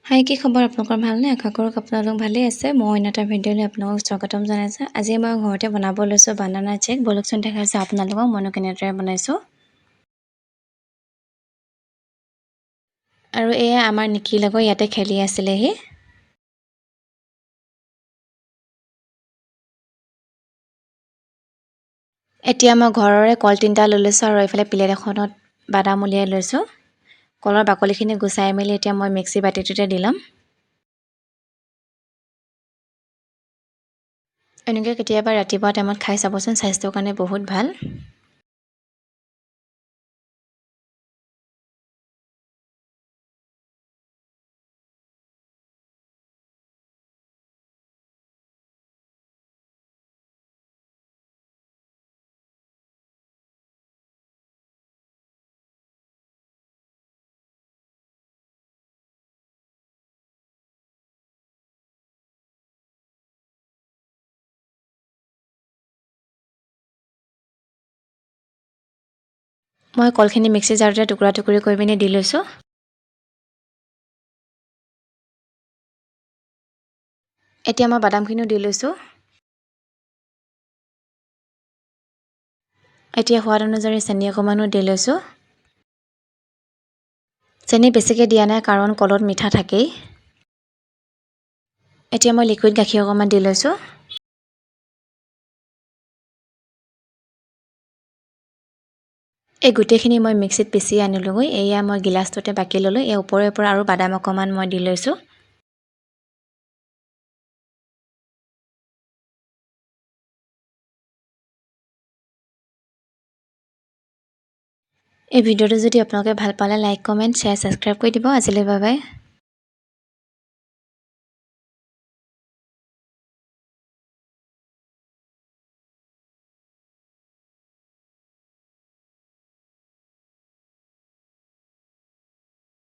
হাই, কি খবৰ আপোনালোকৰ ভালনে? আশা কৰোঁ আপোনালোক ভালেই আছে। মই অন্য এটা ভিডিঅ'লৈ আপোনালোকক স্বাগতম জনাইছোঁ। আজি মই ঘৰতে বনাব লৈছোঁ বানানা চেক। বলকচোন দেখাইছোঁ আপোনালোকক মইনো কেনেদৰে বনাইছোঁ। আৰু এয়া আমাৰ নিকিৰ লগত ইয়াতে খেলি আছিলেহি। এতিয়া মই ঘৰৰে কল 3টা লৈ লৈছোঁ আৰু এইফালে প্লেট এখনত বাদাম উলিয়াই লৈছোঁ। কলৰ বাকলিখিনি গুচাই মেলি এতিয়া মই মিক্সি বাতিটোতে দি ল'ম। এনেকৈ কেতিয়াবা ৰাতিপুৱা টাইমত খাই চাবচোন, স্বাস্থ্যৰ কাৰণে বহুত ভাল। মই কলখিনি মিক্সি জাৰতে টুকুৰা টুকুৰি কৰি পিনি দি লৈছোঁ। এতিয়া মই বাদামখিনিও দি লৈছোঁ। এতিয়া সোৱাদ অনুযায়ী চেনি অকণমানো দি লৈছোঁ। চেনি বেছিকৈ দিয়া নাই কাৰণ কলত মিঠা থাকেই। এতিয়া মই লিকুইড গাখীৰ অকণমান দি লৈছোঁ। এই গোটেইখিনি মই মিক্সিত পিচি আনিলোঁগৈ। এয়া মই গিলাচটোতে বাকি ল'লোঁ। এই ওপৰে আৰু বাদাম অকণমান মই দি লৈছোঁ। এই ভিডিঅ'টো যদি আপোনালোকে ভাল পালে লাইক, কমেণ্ট, শ্বেয়াৰ, ছাবস্ক্ৰাইব কৰি দিব। আজিলৈ বাই বাই।